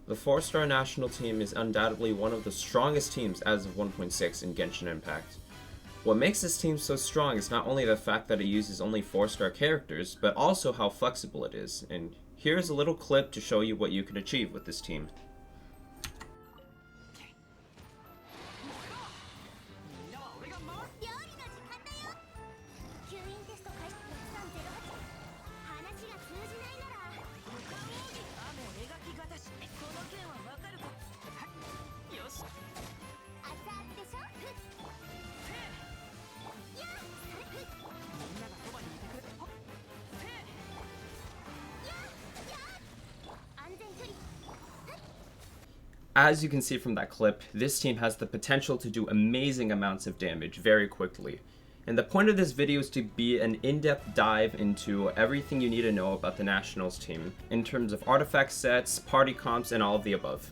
The 4-star national team is undoubtedly one of the strongest teams as of 1.6 in Genshin Impact. What makes this team so strong is not only the fact that it uses only 4-star characters, but also how flexible it is, and here's a little clip to show you what you can achieve with this team. As you can see from that clip, this team has the potential to do amazing amounts of damage very quickly. And the point of this video is to be an in-depth dive into everything you need to know about the Nationals team, in terms of artifact sets, party comps, and all of the above.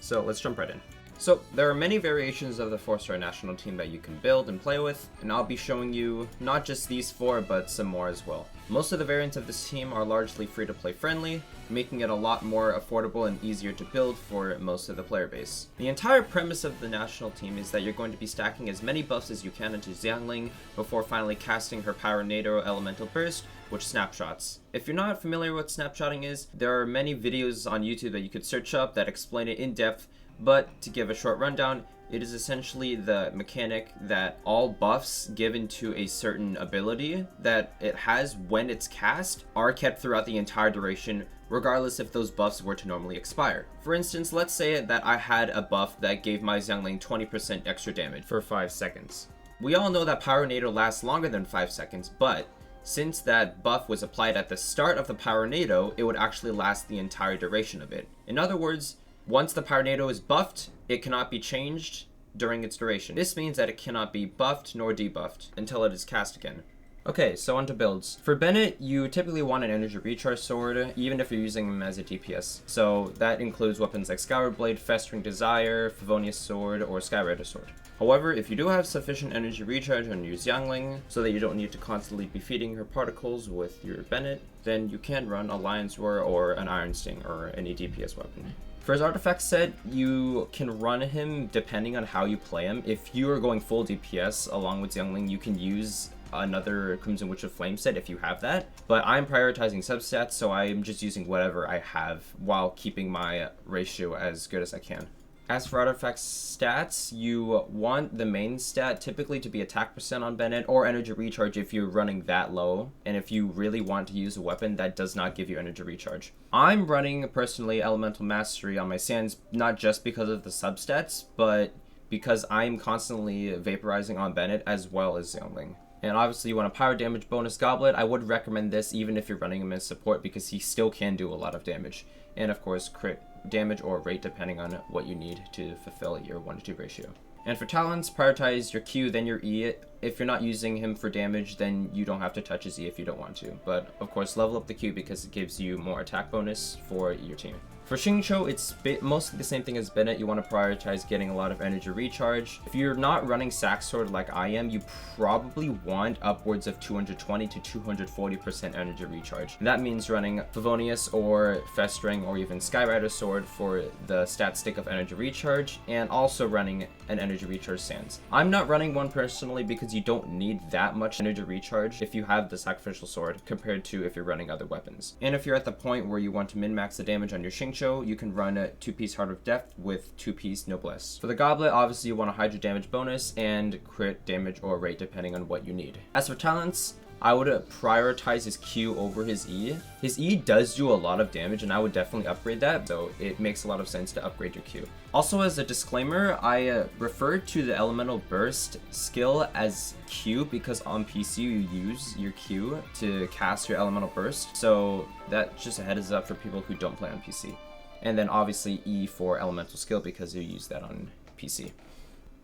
So let's jump right in. So there are many variations of the 4-star national team that you can build and play with, and I'll be showing you not just these 4, but some more as well. Most of the variants of this team are largely free-to-play friendly, making it a lot more affordable and easier to build for most of the player base. The entire premise of the national team is that you're going to be stacking as many buffs as you can into Xiangling before finally casting her Power NATO Elemental Burst, which snapshots. If you're not familiar with what snapshotting is, there are many videos on YouTube that you could search up that explain it in depth, but to give a short rundown, it is essentially the mechanic that all buffs given to a certain ability that it has when it's cast are kept throughout the entire duration, regardless if those buffs were to normally expire. For instance, let's say that I had a buff that gave my Xiangling 20% extra damage for 5 seconds. We all know that Power NATO lasts longer than 5 seconds, but since that buff was applied at the start of the Power NATO, it would actually last the entire duration of it. In other words, once the Power NATO is buffed, it cannot be changed during its duration. This means that it cannot be buffed nor debuffed until it is cast again. Okay, so on to builds. For Bennett, you typically want an energy recharge sword, even if you're using him as a DPS. So that includes weapons like Skyward Blade, Festering Desire, Favonius Sword, or Skyrider Sword. However, if you do have sufficient energy recharge on your Xiangling, so that you don't need to constantly be feeding her particles with your Bennett, then you can run a Lion's Roar or an Iron Sting or any DPS weapon. For his artifact set, you can run him depending on how you play him. If you are going full DPS along with Xiangling, you can use another Crimson Witch of Flame set if you have that. But I'm prioritizing substats, so I'm just using whatever I have while keeping my ratio as good as I can. As for artifact stats, you want the main stat typically to be attack percent on Bennett or energy recharge if you're running that low, and if you really want to use a weapon that does not give you energy recharge. I'm running personally Elemental Mastery on my Sands not just because of the substats, but because I'm constantly vaporizing on Bennett as well as Xiangling. And obviously you want a power damage bonus goblet. I would recommend this even if you're running him as support because he still can do a lot of damage. And of course crit damage or rate depending on what you need to fulfill your 1-to-2 ratio. And for talents, prioritize your Q, then your E. If you're not using him for damage, then you don't have to touch his E if you don't want to. But of course, level up the Q because it gives you more attack bonus for your team. For Xingqiu, it's mostly the same thing as Bennett. You want to prioritize getting a lot of energy recharge. If you're not running Sack Sword like I am, you probably want upwards of 220 to 240% energy recharge. And that means running Favonius or Festering or even Skyrider Sword for the stat stick of energy recharge, and also running an energy recharge Sands. I'm not running one personally because you don't need that much energy recharge if you have the Sacrificial Sword compared to if you're running other weapons. And if you're at the point where you want to min-max the damage on your Xingqiu, you can run a 2-piece Heart of Death with 2-piece Noblesse. For the Goblet, obviously you want a Hydra damage bonus and crit damage or rate depending on what you need. As for talents, I would prioritize his Q over his E. His E does do a lot of damage and I would definitely upgrade that, so it makes a lot of sense to upgrade your Q. Also, as a disclaimer, I refer to the Elemental Burst skill as Q because on PC you use your Q to cast your Elemental Burst, so that's just a heads up for people who don't play on PC. And then obviously E for Elemental Skill because you use that on PC.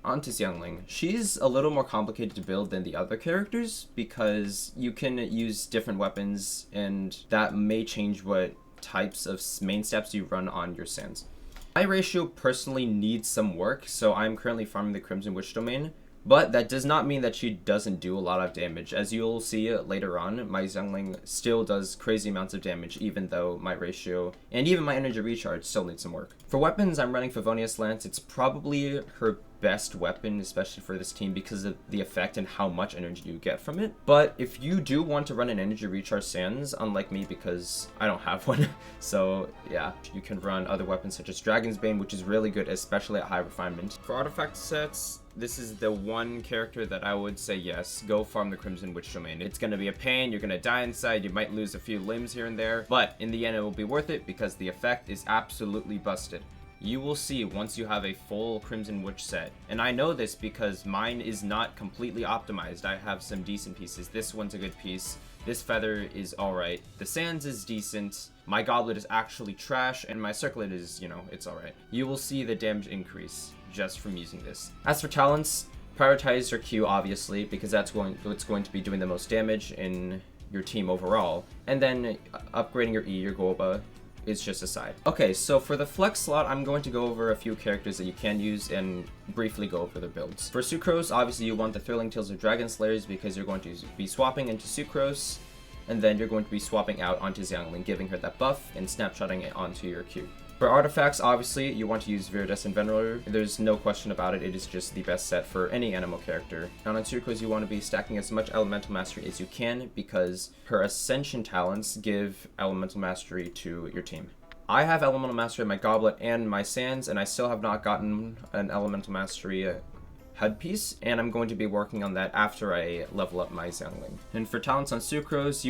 On to Xiangling. She's a little more complicated to build than the other characters because you can use different weapons and that may change what types of main steps you run on your Sands. My ratio personally needs some work, so I'm currently farming the Crimson Witch domain, But that does not mean that she doesn't do a lot of damage. As you'll see later on, my Xiangling still does crazy amounts of damage, even though my ratio and even my energy recharge still needs some work. For weapons, I'm running Favonius Lance. It's probably her best weapon, especially for this team, because of the effect and how much energy you get from it. But if you do want to run an energy recharge Sans, unlike me, because I don't have one, so yeah, you can run other weapons such as Dragon's Bane, which is really good, especially at high refinement. For artifact sets, this is the one character that I would say yes, go farm the Crimson Witch Domain. It's gonna be a pain, you're gonna die inside, you might lose a few limbs here and there, but in the end it will be worth it because the effect is absolutely busted. You will see once you have a full Crimson Witch set. And I know this because mine is not completely optimized. I have some decent pieces. This one's a good piece. This feather is alright. The Sans is decent. My Goblet is actually trash. And my Circlet is, you know, it's alright. You will see the damage increase just from using this. As for talents, prioritize your Q, obviously, because that's what's going to be doing the most damage in your team overall. And then upgrading your E, your Goba, is just a side. Okay, so for the flex slot, I'm going to go over a few characters that you can use and briefly go over their builds. For Sucrose, obviously you want the Thrilling Tales of Dragon Slayers because you're going to be swapping into Sucrose, and then you're going to be swapping out onto Xiangling, giving her that buff and snapshotting it onto your Q. For artifacts, obviously, you want to use Viridescent Venerer. There's no question about it, it is just the best set for any Anemo character. And on Sucrose, you want to be stacking as much Elemental Mastery as you can because her Ascension talents give Elemental Mastery to your team. I have Elemental Mastery in my Goblet and my Sans, and I still have not gotten an Elemental Mastery HUD piece, and I'm going to be working on that after I level up my Xiangling. And for talents on Sucrose,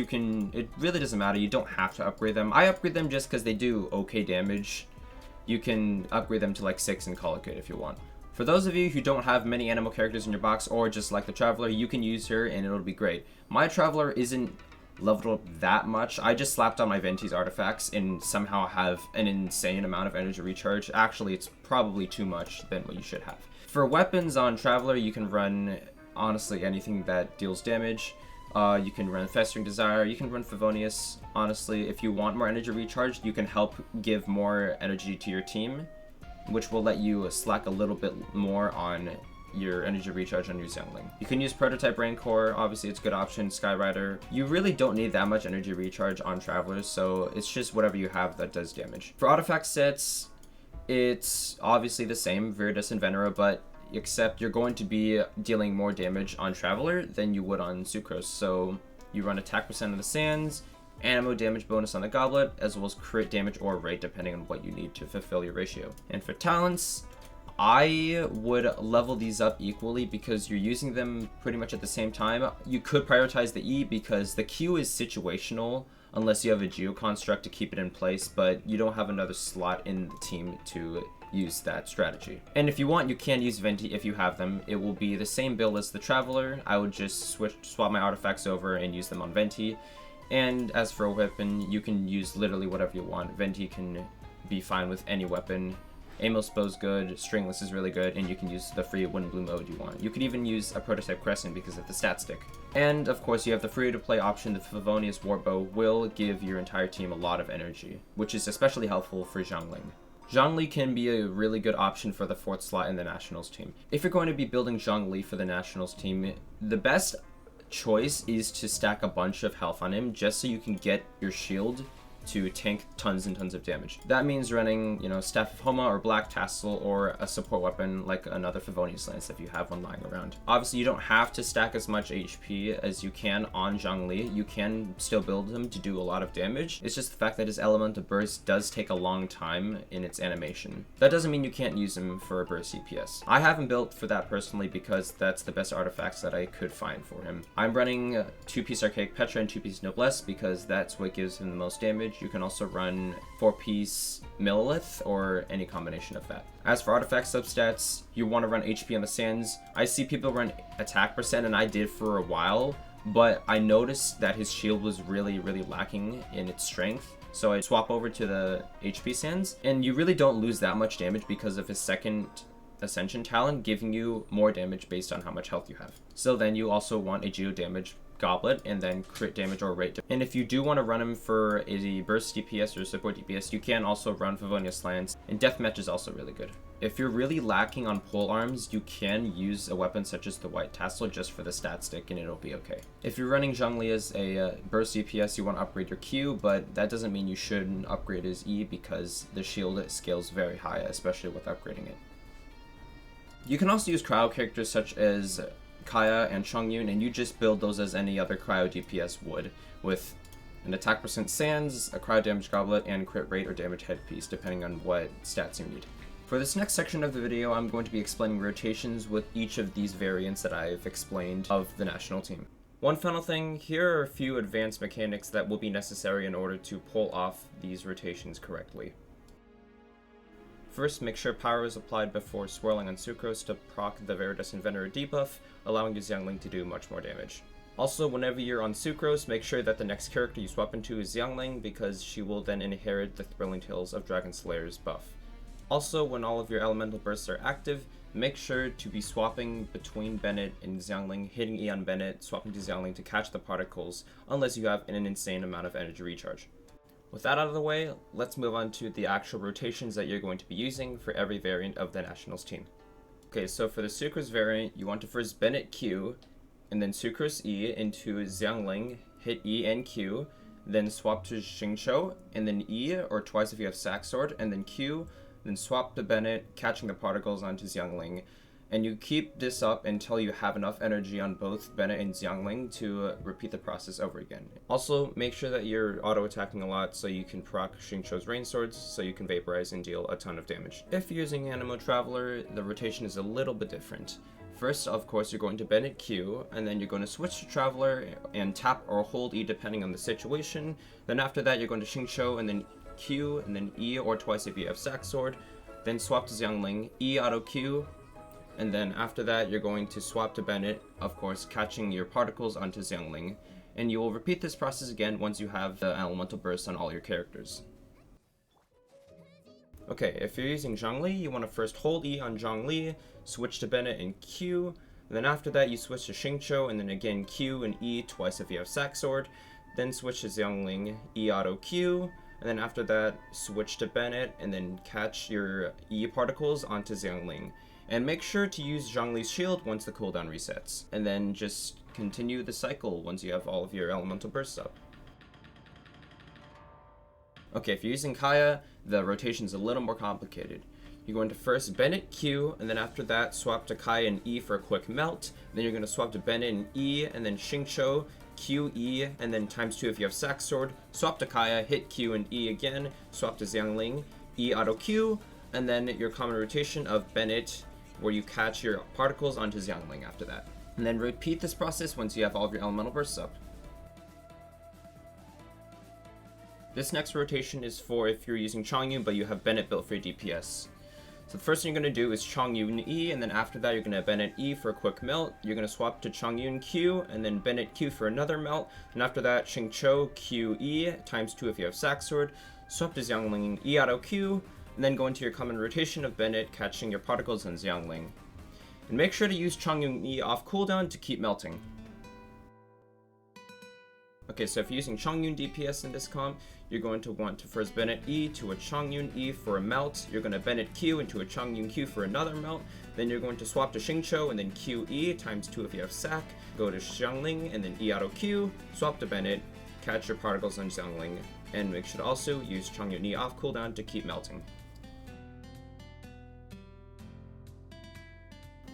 it really doesn't matter, you don't have to upgrade them. I upgrade them just because they do okay damage. You can upgrade them to like 6 and call it good if you want. For those of you who don't have many Anemo characters in your box, or just like the Traveler, you can use her and it'll be great. My Traveler isn't leveled up that much. I just slapped on my Venti's artifacts and somehow have an insane amount of energy recharge. Actually, it's probably too much than what you should have. For weapons on Traveler, you can run, honestly, anything that deals damage. You can run Festering Desire, you can run Favonius. Honestly, if you want more energy recharge, you can help give more energy to your team, which will let you slack a little bit more on your energy recharge on your Xiangling. You can use Prototype Rancor, obviously it's a good option, Skyrider. You really don't need that much energy recharge on Travelers, so it's just whatever you have that does damage. For artifact sets, it's obviously the same, Viridescent Venerer, but except you're going to be dealing more damage on Traveler than you would on Sucrose. So you run attack percent on the Sans, Anemo damage bonus on the Goblet, as well as crit damage or rate depending on what you need to fulfill your ratio. And for talents, I would level these up equally because you're using them pretty much at the same time. You could prioritize the E because the Q is situational unless you have a Geoconstruct to keep it in place, but you don't have another slot in the team to use that strategy. And if you want, you can use Venti if you have them. It will be the same build as the Traveler. I would just swap my artifacts over and use them on Venti. And as for a weapon, you can use literally whatever you want. Venti can be fine with any weapon. Amos Bow's good, Stringless is really good, and you can use the free Wind Blue mode you want. You could even use a Prototype Crescent because of the stat stick. And of course you have the free to play option. The Favonius Warbow will give your entire team a lot of energy, which is especially helpful for Xiangling. Zhongli can be a really good option for the 4th slot in the Nationals team. If you're going to be building Zhongli for the Nationals team, the best choice is to stack a bunch of health on him just so you can get your shield to tank tons and tons of damage. That means running, you know, Staff of Homa or Black Tassel or a support weapon like another Favonius Lance if you have one lying around. Obviously, you don't have to stack as much HP as you can on Zhongli. You can still build him to do a lot of damage. It's just the fact that his Elemental Burst does take a long time in its animation. That doesn't mean you can't use him for a burst CPS. I have him built for that personally because that's the best artifacts that I could find for him. I'm running 2-piece Archaic Petra and 2-piece Noblesse because that's what gives him the most damage. You can also run 4-piece Millilith or any combination of that. As for artifact substats, you want to run HP on the Sans. I see people run attack percent, and I did for a while, but I noticed that his shield was really lacking in its strength. So I swap over to the HP Sans, and you really don't lose that much damage because of his second Ascension talent giving you more damage based on how much health you have. So then you also want a Geo damage Goblet and then crit damage or rate. And if you do want to run him for a burst DPS or support DPS, you can also run Favonius Slants, and Deathmatch is also really good. If you're really lacking on pole arms, you can use a weapon such as the White Tassel just for the stat stick and it'll be okay. If you're running Zhongli as a burst DPS, you want to upgrade your Q, but that doesn't mean you shouldn't upgrade his E because the shield scales very high, especially with upgrading it. You can also use cryo characters such as Kaeya and Chongyun, and you just build those as any other cryo DPS would, with an attack percent Sands, a cryo damage goblet, and crit rate or damage headpiece, depending on what stats you need. For this next section of the video, I'm going to be explaining rotations with each of these variants that I've explained of the national team. One final thing, here are a few advanced mechanics that will be necessary in order to pull off these rotations correctly. First, make sure power is applied before swirling on Sucrose to proc the Viridescent Venerer debuff, allowing your Xiangling to do much more damage. Also, whenever you're on Sucrose, make sure that the next character you swap into is Xiangling, because she will then inherit the Thrilling Tales of Dragon Slayer's buff. Also, when all of your elemental bursts are active, make sure to be swapping between Bennett and Xiangling, hitting E on Bennett, swapping to Xiangling to catch the particles, unless you have an insane amount of energy recharge. With that out of the way, let's move on to the actual rotations that you're going to be using for every variant of the Nationals team. Okay, so for the Sucrose variant, you want to first Bennett Q, and then Sucrose E into Xiangling, hit E and Q, then swap to Xingqiu, and then E, or twice if you have Sack Sword, and then Q, then swap to Bennett, catching the particles onto Xiangling. And you keep this up until you have enough energy on both Bennett and Xiangling to repeat the process over again. Also, make sure that you're auto-attacking a lot so you can proc Xingqiu's Rain Swords so you can vaporize and deal a ton of damage. If you're using Anemo Traveler, the rotation is a little bit different. First, of course, you're going to Bennett Q, and then you're going to switch to Traveler and tap or hold E depending on the situation. Then after that, you're going to Xingqiu, and then Q, and then E, or twice if you have Sack Sword. Then swap to Xiangling, E auto Q, and then after that, you're going to swap to Bennett, of course, catching your particles onto Xiangling. And you will repeat this process again once you have the elemental burst on all your characters. Okay, if you're using Zhongli, you want to first hold E on Zhongli, switch to Bennett and Q, and then after that you switch to Xingqiu, and then again Q and E twice if you have Sack Sword, then switch to Xiangling, E auto Q, and then after that switch to Bennett, and then catch your E particles onto Xiangling. And make sure to use Zhongli's shield once the cooldown resets. And then just continue the cycle once you have all of your elemental bursts up. Okay, if you're using Kaeya, the rotation's a little more complicated. You're going to first Bennett Q, and then after that swap to Kaeya and E for a quick melt. Then you're going to swap to Bennett and E, and then Xingqiu, Q, E, and then ×2 if you have Sack Sword. Swap to Kaeya, hit Q and E again, swap to Xiangling, E auto Q, and then your common rotation of Bennett, where you catch your particles onto Xiangling after that. And then repeat this process once you have all of your elemental bursts up. This next rotation is for if you're using Chongyun but you have Bennett built for your DPS. So the first thing you're going to do is Chongyun E, and then after that you're going to Bennett E for a quick melt. You're going to swap to Chongyun Q, and then Bennett Q for another melt. And after that, Xingqiu Q E ×2 if you have Sack Sword. Swap to Xiangling E auto Q, and then go into your common rotation of Bennett catching your particles on Xiangling. And make sure to use Chongyun E off cooldown to keep melting. Okay, so if you're using Chongyun DPS in this comp, you're going to want to first Bennett E to a Chongyun E for a melt. You're going to Bennett Q into a Chongyun Q for another melt. Then you're going to swap to Xingqiu and then Q E ×2 if you have Sack. Go to Xiangling and then E auto Q. Swap to Bennett, catch your particles on Xiangling, and make sure to also use Chongyun E off cooldown to keep melting.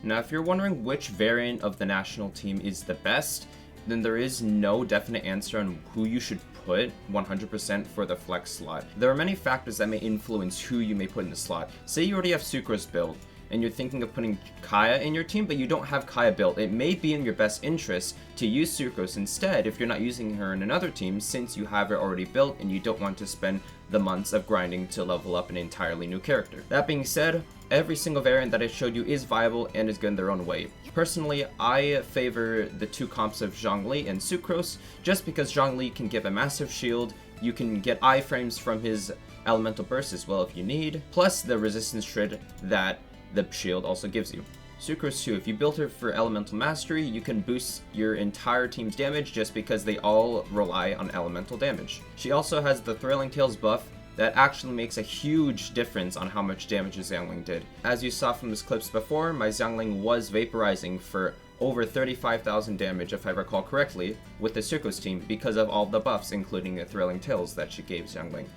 Now, if you're wondering which variant of the national team is the best, then there is no definite answer on who you should put 100% for the flex slot. There are many factors that may influence who you may put in the slot. Say you already have Sucrose built, and you're thinking of putting Kaeya in your team, but you don't have Kaeya built. It may be in your best interest to use Sucrose instead if you're not using her in another team, since you have her already built and you don't want to spend the months of grinding to level up an entirely new character. That being said, every single variant that I showed you is viable and is good in their own way. Personally, I favor the two comps of Zhongli and Sucrose, just because Zhongli can give a massive shield, you can get iframes from his elemental burst as well if you need, plus the resistance shred that the shield also gives you. Sucrose too, if you build her for Elemental Mastery, you can boost your entire team's damage just because they all rely on elemental damage. She also has the Thrilling Tales buff that actually makes a huge difference on how much damage a Xiangling did. As you saw from these clips before, my Xiangling was vaporizing for over 35,000 damage if I recall correctly with the Sucrose team because of all the buffs including the Thrilling Tales that she gave Xiangling.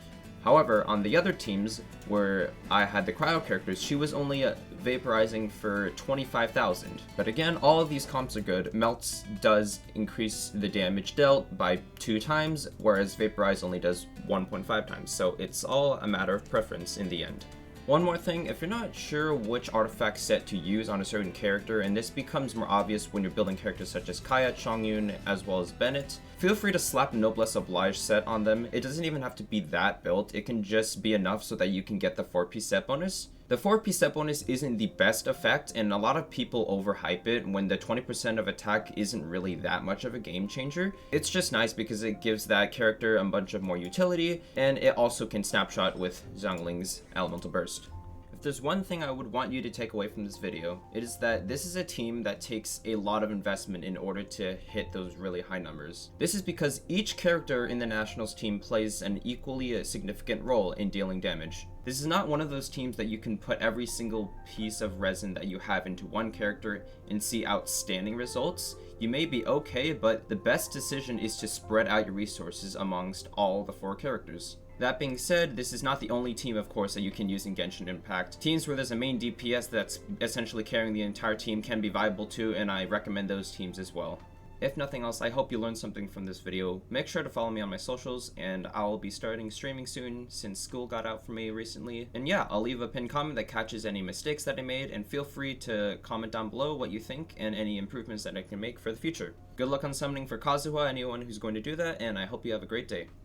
However, on the other teams where I had the cryo characters, she was only vaporizing for 25,000. But again, all of these comps are good. Melts does increase the damage dealt by 2 times, whereas Vaporize only does 1.5 times. So it's all a matter of preference in the end. One more thing, if you're not sure which artifact set to use on a certain character, and this becomes more obvious when you're building characters such as Kaeya, Chongyun, as well as Bennett, feel free to slap Noblesse Oblige set on them. It doesn't even have to be that built, it can just be enough so that you can get the 4-piece set bonus. The 4-piece set bonus isn't the best effect, and a lot of people overhype it when the 20% of attack isn't really that much of a game changer. It's just nice because it gives that character a bunch of more utility, and it also can snapshot with Xiangling's Elemental Burst. If there's one thing I would want you to take away from this video, it is that this is a team that takes a lot of investment in order to hit those really high numbers. This is because each character in the Nationals team plays an equally significant role in dealing damage. This is not one of those teams that you can put every single piece of resin that you have into one character and see outstanding results. You may be okay, but the best decision is to spread out your resources amongst all the 4 characters. That being said, this is not the only team, of course, that you can use in Genshin Impact. Teams where there's a main DPS that's essentially carrying the entire team can be viable too, and I recommend those teams as well. If nothing else, I hope you learned something from this video. Make sure to follow me on my socials, and I'll be starting streaming soon since school got out for me recently. And yeah, I'll leave a pinned comment that catches any mistakes that I made, and feel free to comment down below what you think and any improvements that I can make for the future. Good luck on summoning for Kazuha, anyone who's going to do that, and I hope you have a great day.